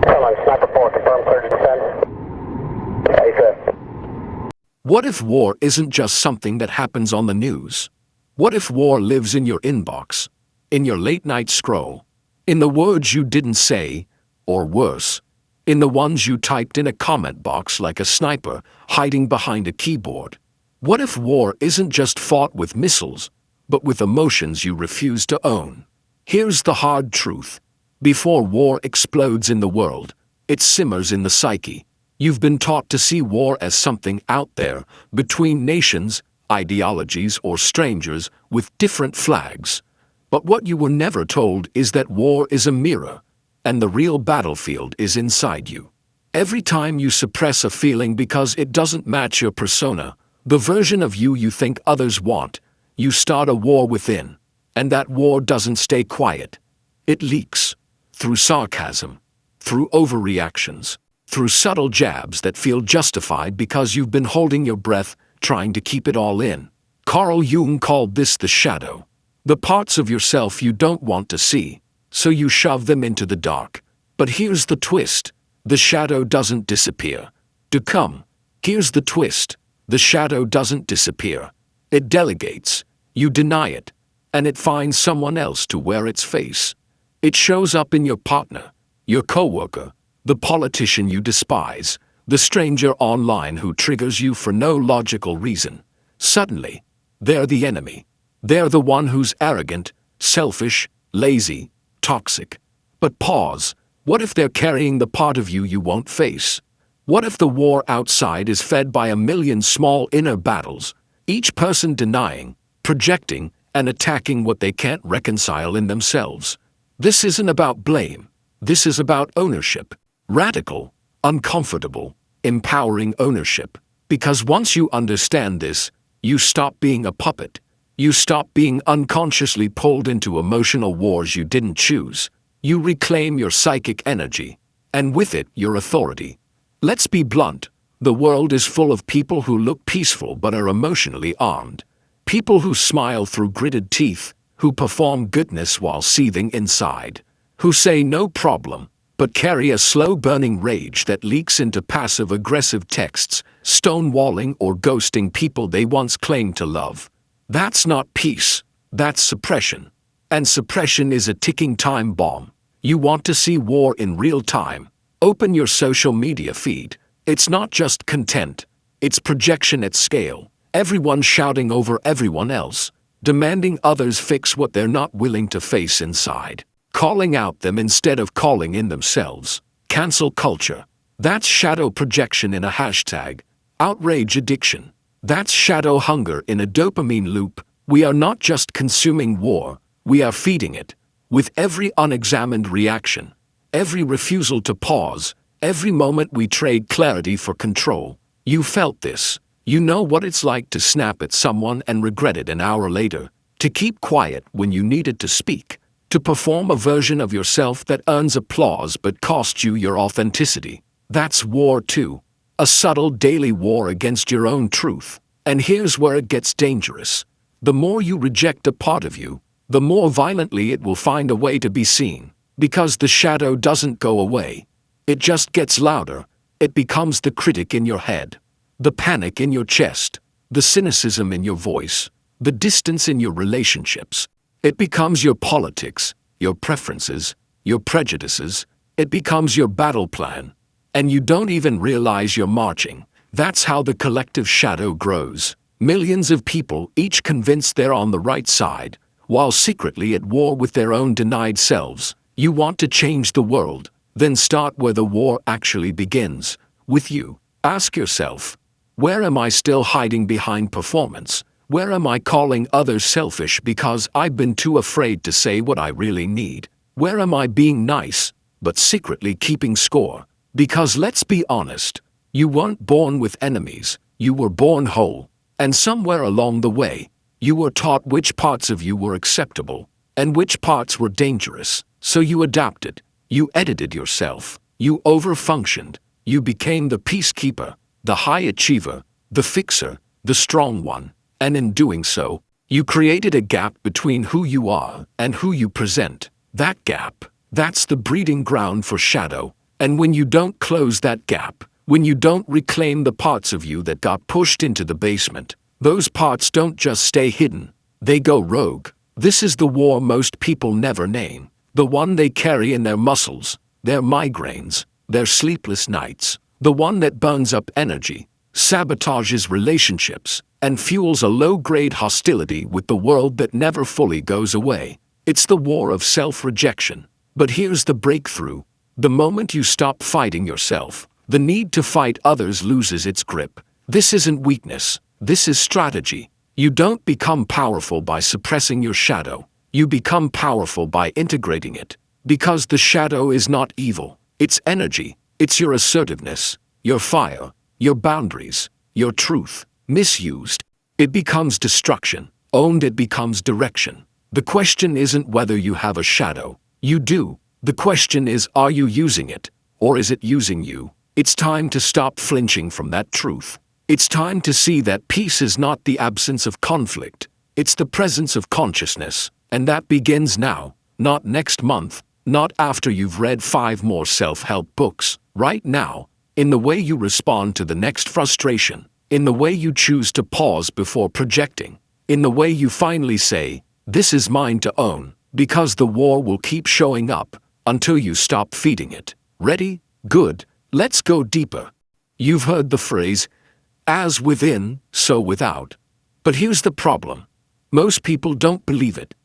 Airline Sniper 4, confirm 30%. Hey, sir. What if war isn't just something that happens on the news? What if war lives in your inbox, in your late-night scroll, in the words you didn't say, or worse, in the ones you typed in a comment box like a sniper hiding behind a keyboard? What if war isn't just fought with missiles, but with emotions you refuse to own? Here's the hard truth. Before war explodes in the world, it simmers in the psyche. You've been taught to see war as something out there, between nations, ideologies, or strangers with different flags. But what you were never told is that war is a mirror, and the real battlefield is inside you. Every time you suppress a feeling because it doesn't match your persona, the version of you think others want, you start a war within. And that war doesn't stay quiet. It leaks. Through sarcasm, through overreactions, through subtle jabs that feel justified because you've been holding your breath, trying to keep it all in. Carl Jung called this the shadow. The parts of yourself you don't want to see, so you shove them into the dark. But here's the twist. The shadow doesn't disappear. Here's the twist. The shadow doesn't disappear. It delegates. You deny it. And it finds someone else to wear its face. It shows up in your partner, your coworker, the politician you despise, the stranger online who triggers you for no logical reason. Suddenly, they're the enemy. They're the one who's arrogant, selfish, lazy, toxic. But pause. What if they're carrying the part of you won't face? What if the war outside is fed by a million small inner battles, each person denying, projecting, and attacking what they can't reconcile in themselves? This isn't about blame. This is about ownership. Radical, uncomfortable, empowering ownership. Because once you understand this, you stop being a puppet. You stop being unconsciously pulled into emotional wars you didn't choose. You reclaim your psychic energy, and with it, your authority. Let's be blunt. The world is full of people who look peaceful but are emotionally armed. People who smile through gritted teeth, who perform goodness while seething inside, who say no problem, but carry a slow-burning rage that leaks into passive-aggressive texts, stonewalling or ghosting people they once claimed to love. That's not peace, that's suppression. And suppression is a ticking time bomb. You want to see war in real time? Open your social media feed. It's not just content, it's projection at scale. Everyone shouting over everyone else, demanding others fix what they're not willing to face inside. Calling out them instead of calling in themselves. Cancel culture. That's shadow projection in a hashtag. Outrage addiction. That's shadow hunger in a dopamine loop. We are not just consuming war, we are feeding it. With every unexamined reaction, every refusal to pause, every moment we trade clarity for control. You felt this. You know what it's like to snap at someone and regret it an hour later, to keep quiet when you needed to speak, to perform a version of yourself that earns applause but costs you your authenticity. That's war too. A subtle daily war against your own truth. And here's where it gets dangerous. The more you reject a part of you, the more violently it will find a way to be seen. Because the shadow doesn't go away. It just gets louder. It becomes the critic in your head. The panic in your chest, the cynicism in your voice, the distance in your relationships. It becomes your politics, your preferences, your prejudices. It becomes your battle plan. And you don't even realize you're marching. That's how the collective shadow grows. Millions of people, each convinced they're on the right side, while secretly at war with their own denied selves. You want to change the world, then start where the war actually begins, with you. Ask yourself, where am I still hiding behind performance? Where am I calling others selfish because I've been too afraid to say what I really need? Where am I being nice, but secretly keeping score? Because let's be honest, you weren't born with enemies, you were born whole. And somewhere along the way, you were taught which parts of you were acceptable, and which parts were dangerous. So you adapted, you edited yourself, you overfunctioned, you became the peacekeeper, the high achiever, the fixer, the strong one, and in doing so, you created a gap between who you are and who you present. That gap, that's the breeding ground for shadow, And when you don't close that gap, when you don't reclaim the parts of you that got pushed into the basement, those parts don't just stay hidden, they go rogue. This is the war most people never name, the one they carry in their muscles, their migraines, their sleepless nights, the one that burns up energy, sabotages relationships, and fuels a low-grade hostility with the world that never fully goes away. It's the war of self-rejection. But here's the breakthrough. The moment you stop fighting yourself, the need to fight others loses its grip. This isn't weakness. This is strategy. You don't become powerful by suppressing your shadow. You become powerful by integrating it. Because the shadow is not evil. It's energy. It's your assertiveness, your fire, your boundaries, your truth. Misused, it becomes destruction. Owned, it becomes direction. The question isn't whether you have a shadow. You do. The question is, are you using it? Or is it using you? It's time to stop flinching from that truth. It's time to see that peace is not the absence of conflict. It's the presence of consciousness. And that begins now, not next month, not after you've read 5 more self-help books. Right now, in the way you respond to the next frustration, in the way you choose to pause before projecting, in the way you finally say, "This is mine to own," because the war will keep showing up until you stop feeding it. Ready? Good. Let's go deeper. You've heard the phrase, "As within, so without." But here's the problem. Most people don't believe it.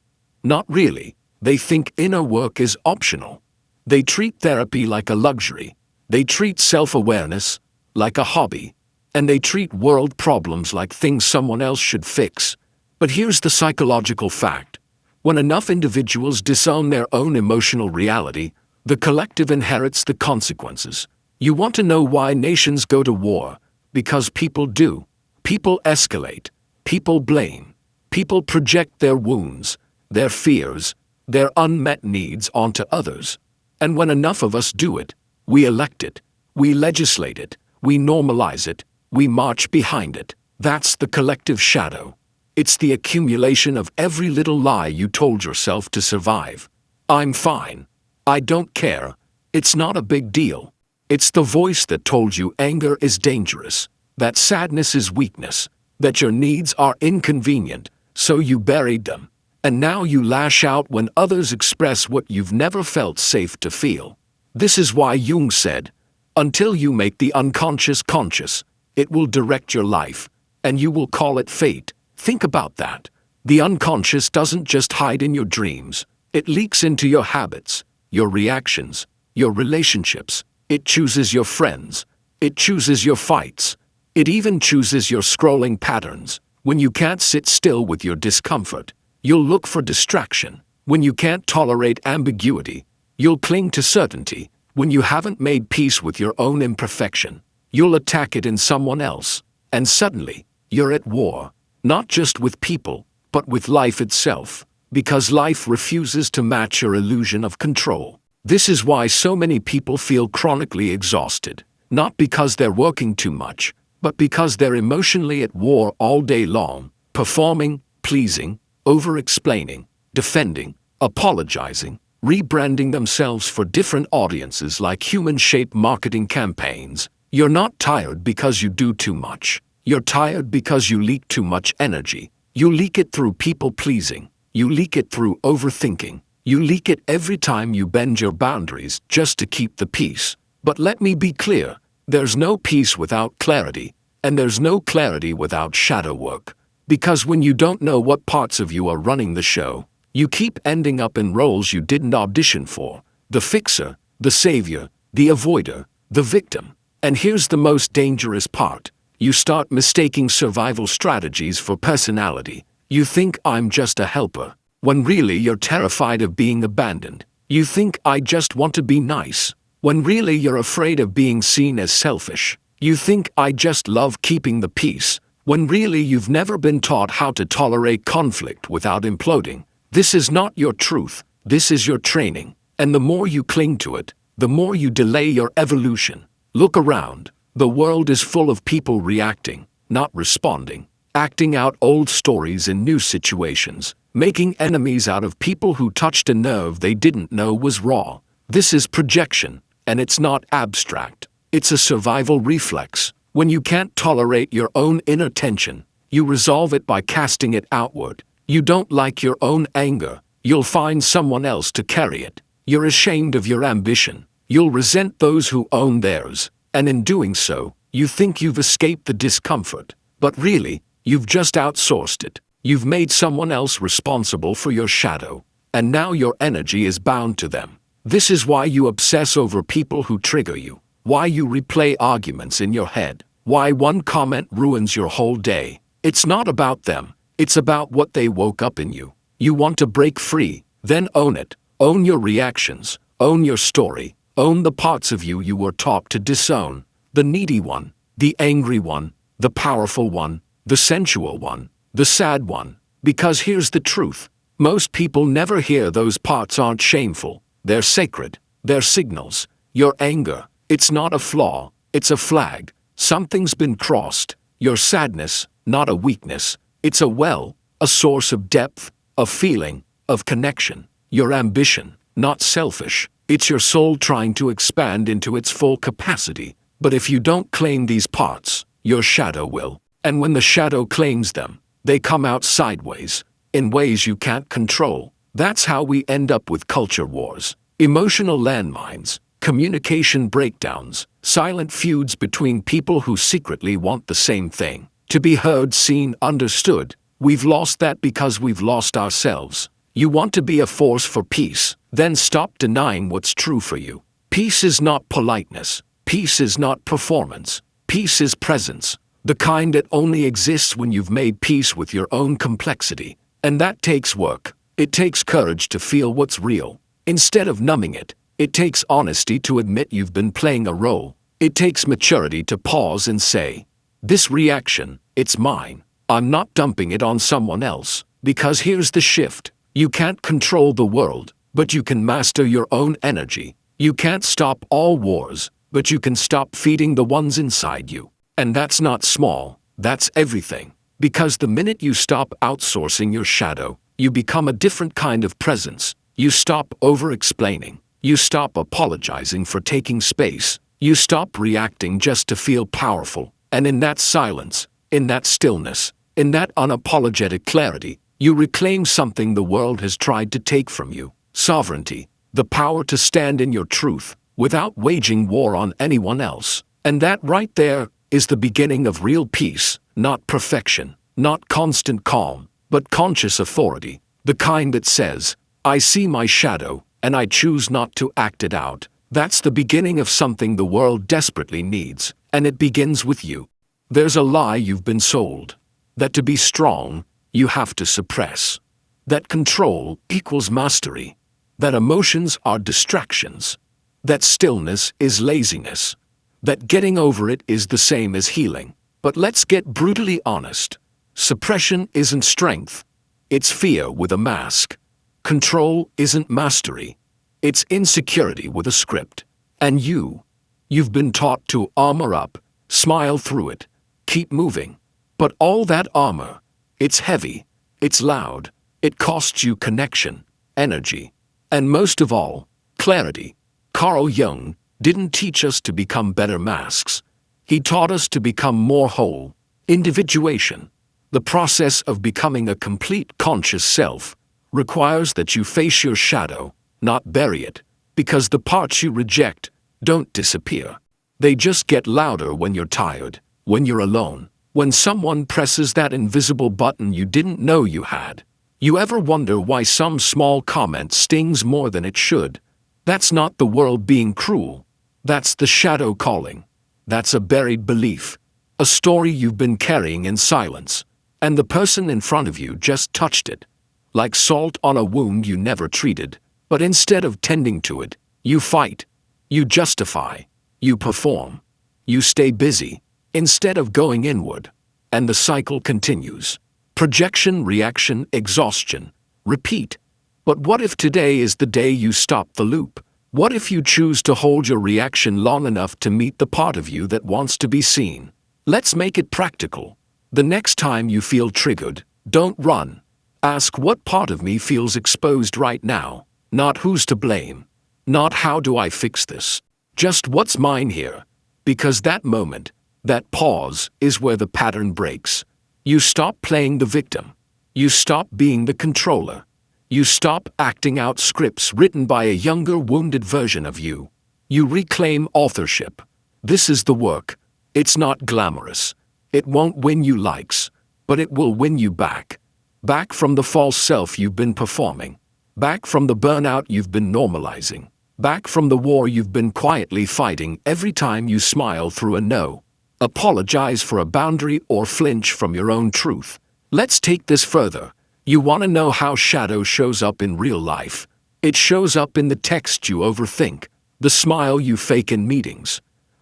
Not really. They think inner work is optional. They treat therapy like a luxury. They treat self-awareness like a hobby. And they treat world problems like things someone else should fix. But here's the psychological fact. When enough individuals disown their own emotional reality, the collective inherits the consequences. You want to know why nations go to war? Because people do. People escalate. People blame. People project their wounds, their fears, their unmet needs onto others. And when enough of us do it, we elect it, we legislate it, we normalize it, we march behind it. That's the collective shadow. It's the accumulation of every little lie you told yourself to survive. I'm fine. I don't care. It's not a big deal. It's the voice that told you anger is dangerous, that sadness is weakness, that your needs are inconvenient, so you buried them. And now you lash out when others express what you've never felt safe to feel. This is why Jung said, "Until you make the unconscious conscious, it will direct your life, and you will call it fate." Think about that. The unconscious doesn't just hide in your dreams. It leaks into your habits, your reactions, your relationships. It chooses your friends. It chooses your fights. It even chooses your scrolling patterns. When you can't sit still with your discomfort, you'll look for distraction. When you can't tolerate ambiguity, you'll cling to certainty. When you haven't made peace with your own imperfection, you'll attack it in someone else. And suddenly, you're at war, not just with people, but with life itself, because life refuses to match your illusion of control. This is why so many people feel chronically exhausted, not because they're working too much, but because they're emotionally at war all day long, performing, pleasing, over-explaining, defending, apologizing, rebranding themselves for different audiences like human-shaped marketing campaigns. You're not tired because you do too much. You're tired because you leak too much energy. You leak it through people-pleasing. You leak it through overthinking. You leak it every time you bend your boundaries just to keep the peace. But let me be clear, there's no peace without clarity, and there's no clarity without shadow work. Because when you don't know what parts of you are running the show, you keep ending up in roles you didn't audition for. The fixer, the savior, the avoider, the victim. And here's the most dangerous part. You start mistaking survival strategies for personality. You think I'm just a helper, when really you're terrified of being abandoned. You think I just want to be nice, when really you're afraid of being seen as selfish. You think I just love keeping the peace, when really you've never been taught how to tolerate conflict without imploding. This is not your truth, this is your training. And the more you cling to it, the more you delay your evolution. Look around. The world is full of people reacting, not responding, acting out old stories in new situations, making enemies out of people who touched a nerve they didn't know was raw. This is projection, And it's not abstract. It's a survival reflex. When you can't tolerate your own inner tension, you resolve it by casting it outward. You don't like your own anger, you'll find someone else to carry it. You're ashamed of your ambition, you'll resent those who own theirs. And in doing so, you think you've escaped the discomfort. But really, you've just outsourced it. You've made someone else responsible for your shadow. And now your energy is bound to them. This is why you obsess over people who trigger you. Why you replay arguments in your head. Why one comment ruins your whole day. It's not about them. It's about what they woke up in you. You want to break free, then own it. Own your reactions. Own your story. Own the parts of you you were taught to disown. The needy one, the angry one, the powerful one, the sensual one, the sad one. Because here's the truth. Most people never hear those parts aren't shameful. They're sacred. They're signals. Your anger, it's not a flaw. It's a flag. Something's been crossed. Your sadness, not a weakness. It's a well, a source of depth, of feeling, of connection. Your ambition, not selfish. It's your soul trying to expand into its full capacity. But if you don't claim these parts, your shadow will. And when the shadow claims them, they come out sideways, in ways you can't control. That's how we end up with culture wars, emotional landmines, communication breakdowns, silent feuds between people who secretly want the same thing. To be heard, seen, understood. We've lost that because we've lost ourselves. You want to be a force for peace, then stop denying what's true for you. Peace is not politeness. Peace is not performance. Peace is presence. The kind that only exists when you've made peace with your own complexity. And that takes work. It takes courage to feel what's real. Instead of numbing it, it takes honesty to admit you've been playing a role. It takes maturity to pause and say, this reaction, it's mine. I'm not dumping it on someone else. Because here's the shift. You can't control the world, but you can master your own energy. You can't stop all wars, but you can stop feeding the ones inside you. And that's not small, that's everything. Because the minute you stop outsourcing your shadow, you become a different kind of presence. You stop over-explaining. You stop apologizing for taking space. You stop reacting just to feel powerful. And in that silence, in that stillness, in that unapologetic clarity, you reclaim something the world has tried to take from you. Sovereignty, the power to stand in your truth, without waging war on anyone else. And that right there is the beginning of real peace, not perfection, not constant calm, but conscious authority, the kind that says, I see my shadow, and I choose not to act it out. That's the beginning of something the world desperately needs, and it begins with you. There's a lie you've been sold, that to be strong, you have to suppress, that control equals mastery, that emotions are distractions, that stillness is laziness, that getting over it is the same as healing. But let's get brutally honest. Suppression isn't strength. It's fear with a mask. Control isn't mastery. It's insecurity with a script. And you've been taught to armor up, smile through it, keep moving. But all that armor, it's heavy, it's loud, it costs you connection, energy, and most of all, clarity. Carl Jung didn't teach us to become better masks. He taught us to become more whole. Individuation, the process of becoming a complete conscious self, requires that you face your shadow, not bury it, because the parts you reject don't disappear. They just get louder when you're tired, when you're alone, when someone presses that invisible button you didn't know you had. You ever wonder why some small comment stings more than it should? That's not the world being cruel. That's the shadow calling. That's a buried belief, a story you've been carrying in silence, and the person in front of you just touched it. Like salt on a wound you never treated, but instead of tending to it, you fight, you justify, you perform, you stay busy, instead of going inward, and the cycle continues. Projection, reaction, exhaustion, repeat. But what if today is the day you stop the loop? What if you choose to hold your reaction long enough to meet the part of you that wants to be seen? Let's make it practical. The next time you feel triggered, don't run. Ask, what part of me feels exposed right now? Not who's to blame. Not how do I fix this? Just what's mine here. Because that moment, that pause, is where the pattern breaks. You stop playing the victim. You stop being the controller. You stop acting out scripts written by a younger, wounded version of you. You reclaim authorship. This is the work. It's not glamorous. It won't win you likes, but it will win you back. Back from the false self you've been performing. Back from the burnout you've been normalizing. Back from the war you've been quietly fighting every time you smile through a no, apologize for a boundary, or flinch from your own truth. Let's take this further. You want to know how shadow shows up in real life? It shows up in the text you overthink, the smile you fake in meetings,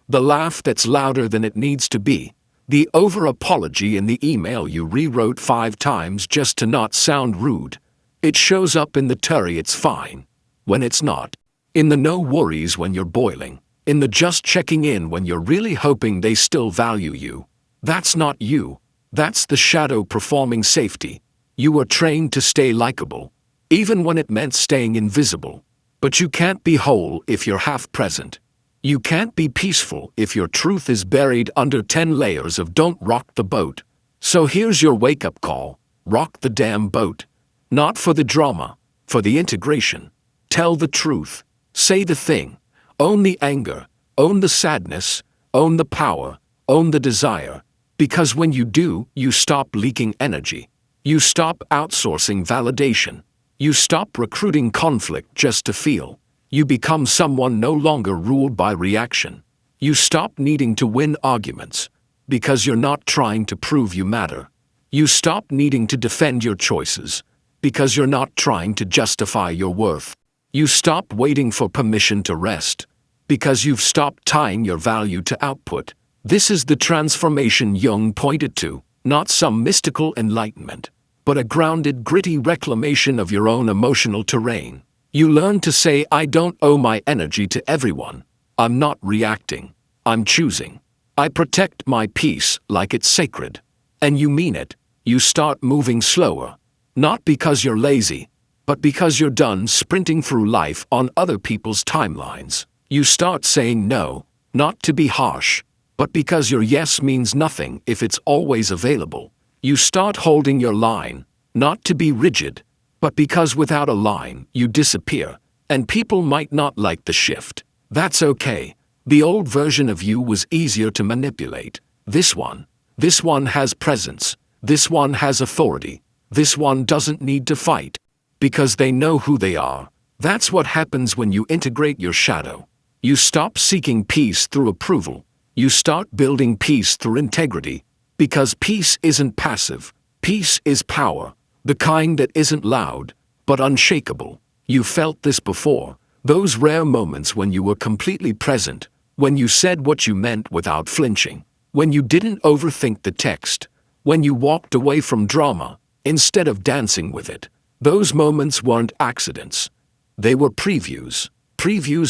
the laugh that's louder than it needs to be, the over-apology in the email you rewrote 5 times just to not sound rude. It shows up in the "Terry, it's fine" when it's not, in the "no worries" when you're boiling, in the just checking in when you're really hoping they still value you. That's not you. That's the shadow performing safety. You were trained to stay likable, even when it meant staying invisible. But you can't be whole if you're half present. You can't be peaceful if your truth is buried under 10 layers of "don't rock the boat." So here's your wake-up call. Rock the damn boat. Not for the drama, for the integration. Tell the truth. Say the thing. Own the anger. Own the sadness. Own the power. Own the desire. Because when you do, you stop leaking energy. You stop outsourcing validation. You stop recruiting conflict just to feel. You become someone no longer ruled by reaction. You stop needing to win arguments because you're not trying to prove you matter. You stop needing to defend your choices because you're not trying to justify your worth. You stop waiting for permission to rest because you've stopped tying your value to output. This is the transformation Jung pointed to, not some mystical enlightenment, but a grounded, gritty reclamation of your own emotional terrain. You learn to say, "I don't owe my energy to everyone. I'm not reacting. I'm choosing. I protect my peace like it's sacred." And you mean it. You start moving slower. Not because you're lazy, but because you're done sprinting through life on other people's timelines. You start saying no, not to be harsh, but because your yes means nothing if it's always available. You start holding your line, not to be rigid, but because without a line, you disappear, and people might not like the shift. That's okay. The old version of you was easier to manipulate. This one has presence. This one has authority. This one doesn't need to fight, because they know who they are. That's what happens when you integrate your shadow. You stop seeking peace through approval. You start building peace through integrity, because peace isn't passive. Peace is power, the kind that isn't loud, but unshakable. You felt this before, those rare moments when you were completely present, when you said what you meant without flinching, when you didn't overthink the text, when you walked away from drama instead of dancing with it. Those moments weren't accidents. They were previews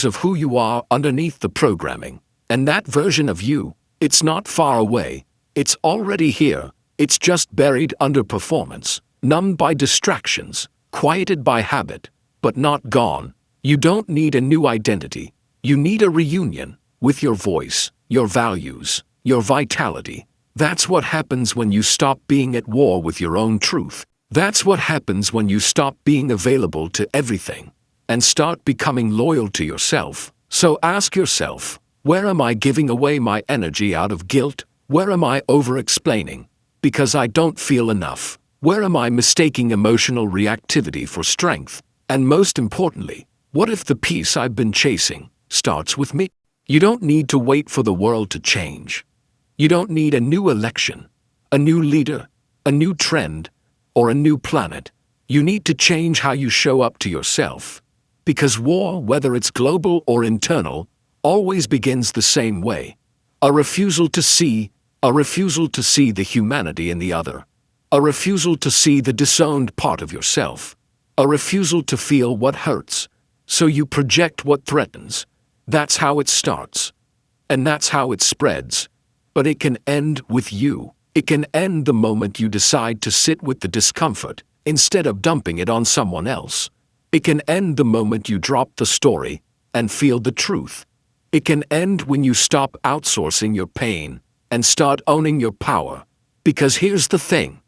of who you are underneath the programming. And that version of you, it's not far away. It's already here. It's just buried under performance, numbed by distractions, quieted by habit, but not gone. You don't need a new identity. You need a reunion with your voice, your values, your vitality. That's what happens when you stop being at war with your own truth. That's what happens when you stop being available to everything and start becoming loyal to yourself. So ask yourself, where am I giving away my energy out of guilt? Where am I over-explaining because I don't feel enough? Where am I mistaking emotional reactivity for strength? And most importantly, what if the peace I've been chasing starts with me? You don't need to wait for the world to change. You don't need a new election, a new leader, a new trend, or a new planet. You need to change how you show up to yourself. Because war, whether it's global or internal, always begins the same way. A refusal to see the humanity in the other. A refusal to see the disowned part of yourself. A refusal to feel what hurts, so you project what threatens. That's how it starts. And that's how it spreads. But it can end with you. It can end the moment you decide to sit with the discomfort instead of dumping it on someone else. It can end the moment you drop the story and feel the truth. It can end when you stop outsourcing your pain and start owning your power. Because here's the thing.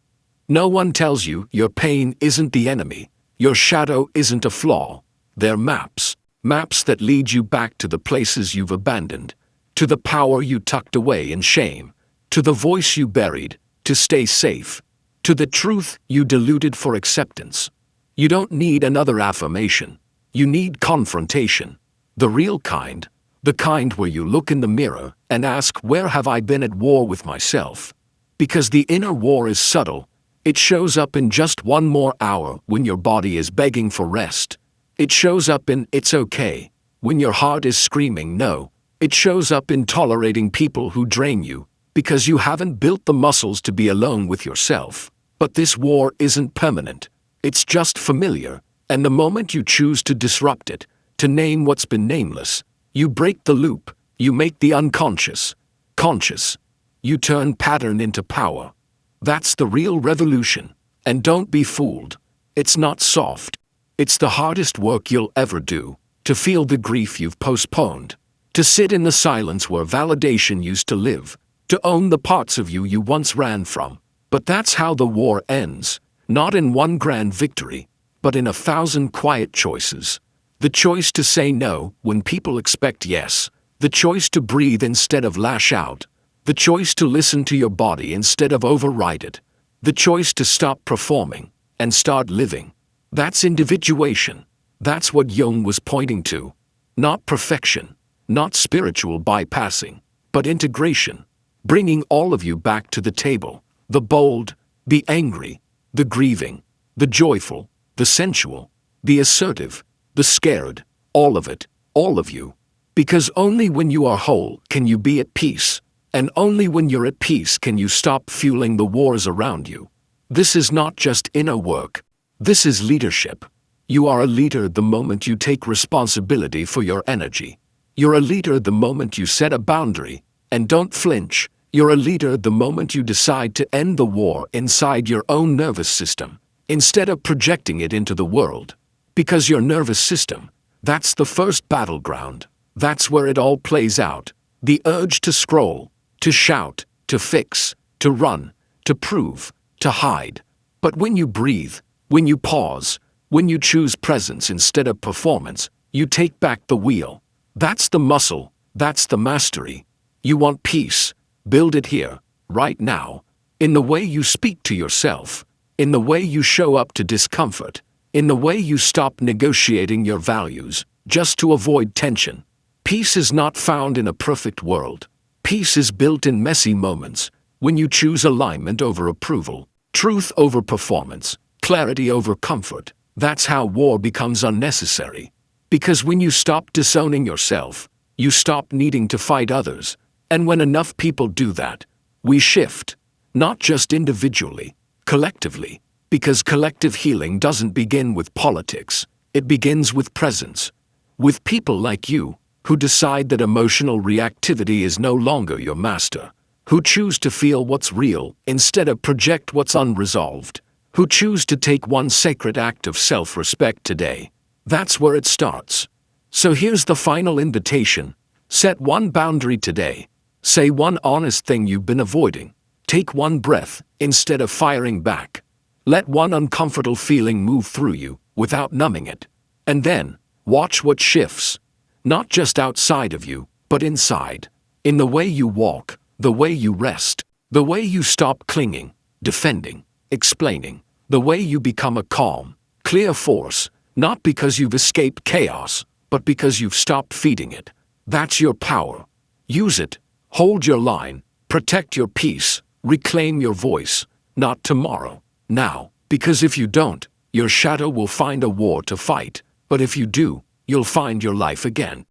No one tells you your pain isn't the enemy. Your shadow isn't a flaw. They're maps. Maps that lead you back to the places you've abandoned, to the power you tucked away in shame, to the voice you buried to stay safe, to the truth you diluted for acceptance. You don't need another affirmation. You need confrontation. The real kind. The kind where you look in the mirror and ask, where have I been at war with myself? Because the inner war is subtle. It shows up in just one more hour when your body is begging for rest. It shows up in it's okay when your heart is screaming no. It shows up in tolerating people who drain you because you haven't built the muscles to be alone with yourself. But this war isn't permanent. It's just familiar. And the moment you choose to disrupt it, to name what's been nameless, you break the loop. You make the unconscious conscious. You turn pattern into power. That's the real revolution. And don't be fooled. It's not soft. It's the hardest work you'll ever do. To feel the grief you've postponed. To sit in the silence where validation used to live. To own the parts of you once ran from. But that's how the war ends. Not in one grand victory, but in 1,000 quiet choices. The choice to say no when people expect yes. The choice to breathe instead of lash out. The choice to listen to your body instead of override it. The choice to stop performing and start living. That's individuation. That's what Jung was pointing to. Not perfection, not spiritual bypassing, but integration. Bringing all of you back to the table. The bold, the angry, the grieving, the joyful, the sensual, the assertive, the scared, all of it, all of you. Because only when you are whole can you be at peace. And only when you're at peace can you stop fueling the wars around you. This is not just inner work. This is leadership. You are a leader the moment you take responsibility for your energy. You're a leader the moment you set a boundary and don't flinch. You're a leader the moment you decide to end the war inside your own nervous system, instead of projecting it into the world. Because your nervous system, that's the first battleground. That's where it all plays out. The urge to scroll, to shout, to fix, to run, to prove, to hide. But when you breathe, when you pause, when you choose presence instead of performance, you take back the wheel. That's the muscle, that's the mastery. You want peace, build it here, right now. In the way you speak to yourself, in the way you show up to discomfort, in the way you stop negotiating your values just to avoid tension. Peace is not found in a perfect world. Peace is built in messy moments, when you choose alignment over approval, truth over performance, clarity over comfort. That's how war becomes unnecessary. Because when you stop disowning yourself, you stop needing to fight others. And when enough people do that, we shift. Not just individually, collectively. Because collective healing doesn't begin with politics. It begins with presence. With people like you, who decide that emotional reactivity is no longer your master, who choose to feel what's real instead of project what's unresolved, who choose to take one sacred act of self-respect today. That's where it starts. So here's the final invitation. Set one boundary today. Say one honest thing you've been avoiding. Take one breath instead of firing back. Let one uncomfortable feeling move through you without numbing it. And then, watch what shifts. Not just outside of you, but inside. In the way you walk, the way you rest, the way you stop clinging, defending, explaining, the way you become a calm, clear force, not because you've escaped chaos, but because you've stopped feeding it. That's your power. Use it. Hold your line. Protect your peace. Reclaim your voice. Not tomorrow. Now. Because if you don't, your shadow will find a war to fight. But if you do, you'll find your life again.